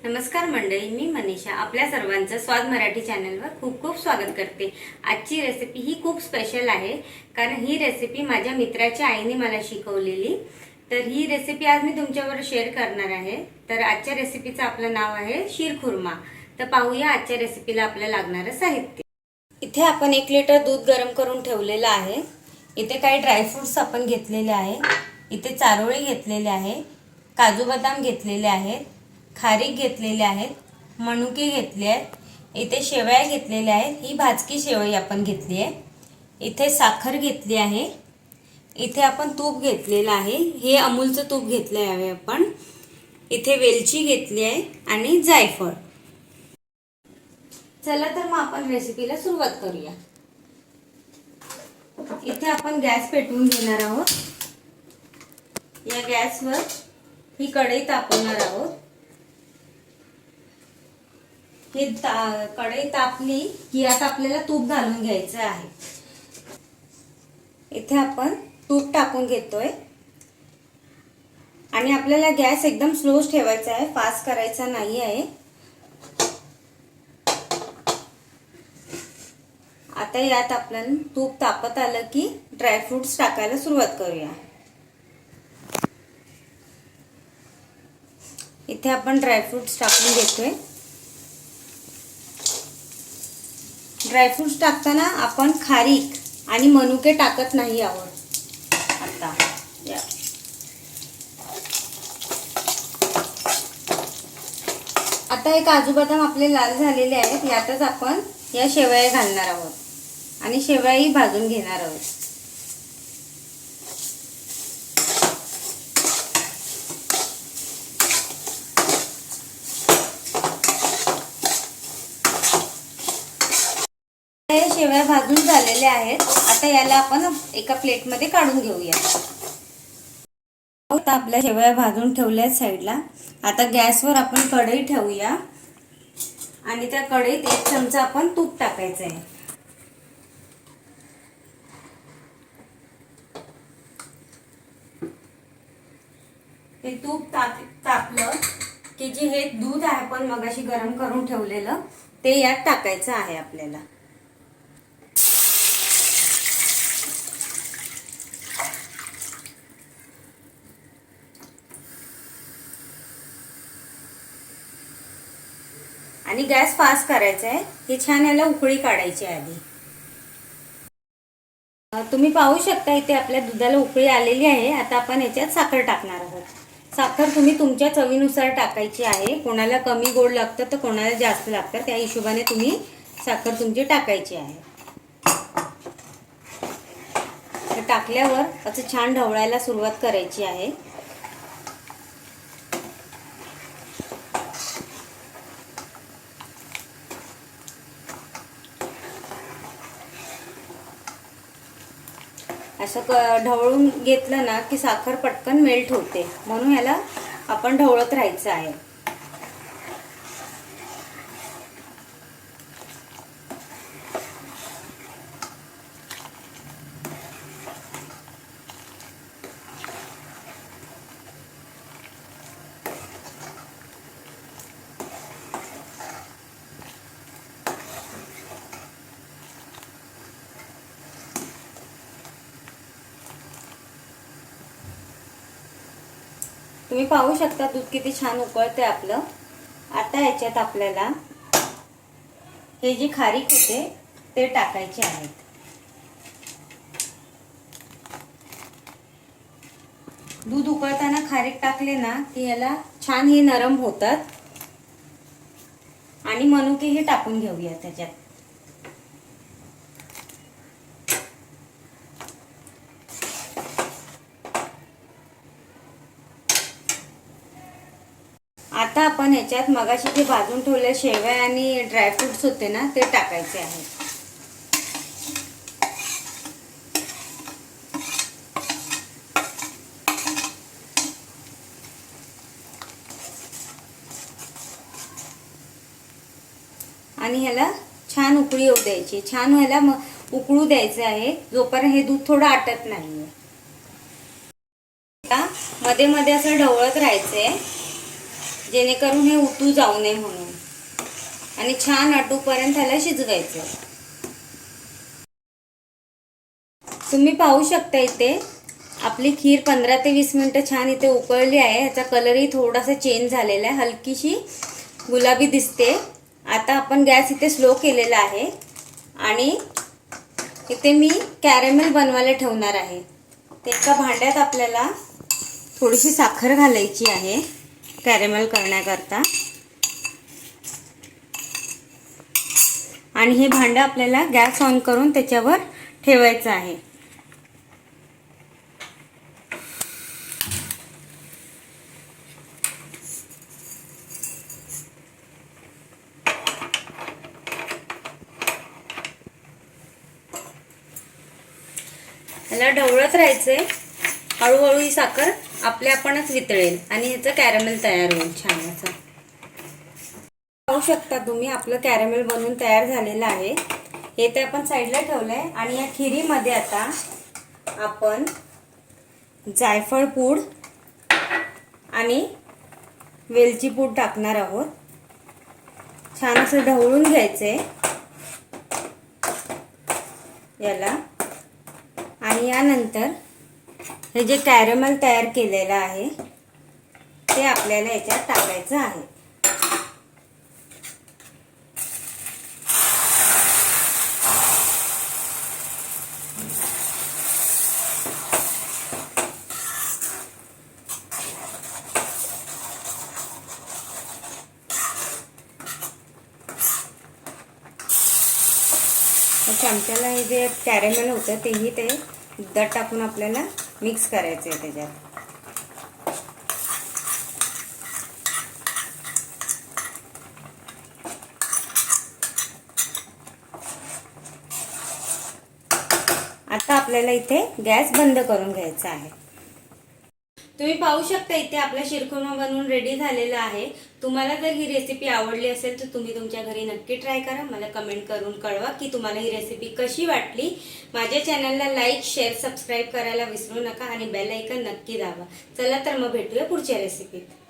नमस्कार मंडळी, मी मनीषा आपल्या सर्वांचं स्वाद मराठी चॅनलवर खूप खूप स्वागत करते। आजची रेसिपी ही खूप स्पेशल आहे, कारण ही रेसिपी माझ्या मित्राच्या आईने मला शिकवलेली। तर ही रेसिपी आज मी तुमच्याबरोबर शेअर करणार आहे। तर आजच्या रेसिपीचं आपलं नाव आहे शीरखुर्मा। तर पाहूया आजच्या रेसिपीला आपल्याला लागणारं साहित्य। इथे आपण 1 लिटर दूध गरम करून ठेवलेलं आहे। इथे काही ड्रायफ्रुट्स आपण घेतलेले आहे। इथे चारोळी घेतलेले आहे, काजू बदाम घेतलेले आहेत, खारीक घेतलेले आहेत, मनुके घेतले आहेत, इथे शेवया घेतलेल्या आहेत। ही भाजकी शेवई आपण घेतली आहे। इथे साखर घेतली आहे। इथे आपण तूप घेतलेलं आहे, हे अमूलचं तूप घेतले आहे आपण। इथे वेलची घेतली आहे आणि जायफळ। चला तर मग आपण रेसिपीला सुरुवात करूया। इथे आपण गॅस पेटवून घेणार आहोत। या गॅसवर ही कढई तापवणार आहोत। हे कढई तापली की आता आपल्याला तूप घालून घ्यायचं आहे। इथे आपण तूप टाकून घेतोय आणि आपल्याला गॅस एकदम स्लो ठेवायचा आहे, फास्ट करायचा नाही आहे। आता यात आपल्याला तूप तापत आलं की ड्रायफ्रुट्स टाकायला सुरुवात करूया। इथे आपण ड्रायफ्रुट्स टाकून घेतोय। ड्रायफ्रुट्स टाकताना आपण खारीक आणि मनुके टाकत नाही आहोत। आता हे काजू बदाम आपले लाल झालेले आहेत। यातच आपण या शेवया घालणार आहोत आणि शेवयाही भाजून घेणार आहोत। हे शेवया भाजून झालेले आहेत। आता याला आपण एका प्लेटमध्ये काढून घेऊया। आता आपल्या शेवया भाजून ठेवल्या साईडला। आता गॅसवर आपण कढई ठेवूया आणि त्या कढईत 1 चमचा आपण तूप टाकायचं आहे। हे तूप तापलं की जे हे दूध आहे आपण मगाशी गरम करून ठेवलेलं ते यात टाकायचं आहे आपल्याला। आणि गॅस फास्ट करायचा आहे। हे छान याला उकळी काढायची आधी। तुम्ही पाहू शकता इथे आपल्या दुधाला उकळी आलेली आहे। आता आपण याच्यात साखर टाकणार आहोत। साखर तुम्ही तुमच्या चवीनुसार टाकायची आहे। कोणाला कमी गोड लागतं तर कोणाला जास्त लागतं, त्या हिशोबाने तुम्ही साखर तुमची टाकायची आहे। टाकल्यावर असं छान ढवळायला सुरुवात करायची आहे। असं ढवळून घेतलं ना की साखर पटकन मेल्ट होते, म्हणून याला आपण ढवळत राहायचं आहे। तुम्ही पाहू शकता दूध किती छान उकळते आपलं। आता याच्यात आपल्याला हे जी खारीक होते ते टाकायचे आहेत। दूध उकळताना खारीक टाकले ना की याला छान ही नरम होतात। आणि मनुकेही टाकून घेऊया त्याच्यात। आता आपण याच्यात मगाशी जे भाजून ठेवले शेवया आणि ड्रायफ्रुट्स होते ना ते टाकायचे आहेत। आणि ह्याला छान उकळी येऊ द्यायची। छान ह्याला उकळू द्यायचं आहे जोपर्यंत हे दूध थोडं आटत नाहीये। मध्ये मध्ये असं ढवळत राहायचंय। जेणेकरून हे उतू जाऊ नये म्हणून. आणि छान आटूपर्यंत ह्याला शिजवायचं. तुम्ही पाहू शकता इथे आपली खीर 15 ते 20 मिनिटं छान इथे उकळली आहे. ह्याचा कलरही थोडासा चेंज झालेला आहे, हलकीशी गुलाबी दिसते. आता आपण गॅस इथे स्लो केलेला आहे आणि इथे मी कॅरेमेल बनवायला ठेवणार आहे. ते एका भांड्यात आपल्याला थोडीशी साखर घालायची आहे कॅरेमेल करण्याकरता. आणि हे भांडं आपल्याला गॅस ऑन करून त्याच्यावर ठेवायचं आहे. ह्याला ढवळत राहायचंय. हळूहळू ही साखर आपल्या आपणच वितळेल आणि ह्याचं कॅरेमेल तयार होईल छान असं. पाहू शकता तुम्ही आपलं कॅरेमेल बनवून तयार झालेलं आहे. हे ते आपण साईडला ठेवलंय. आणि या खिरीमध्ये आता आपण जायफळ पूड आणि वेलची पूड टाकणार आहोत. छान असं ढवळून घ्यायचंय याला. आणि यानंतर हे जे कॅरेमेल तयार केलेलं आहे ते आपल्याला याच्यात टाकायचं आहे. चमच्याला हे जे कॅरेमेल होतं तेही ते दट टाकून आपल्याला मिक्स करायचं आहे त्याच्यात. आता आपल्याला इथे गॅस बंद करून घ्यायचा आहे. तुम्ही पाहू शकता इथे आपला शिरखुर्मा बनवून रेडी झालेला आहे. तुम्हाला जर ही रेसिपी आवडली असेल तर तुम्ही तुमच्या घरी नक्की ट्राय करा. मला कमेंट करून कळवा की तुम्हाला ही रेसिपी कशी वाटली. माझ्या चॅनलला लाईक, शेअर, सबस्क्राईब करायला विसरू नका आणि बेल आयकॉन नक्की दाबा. चला तर मग भेटूया पुढच्या रेसिपीत.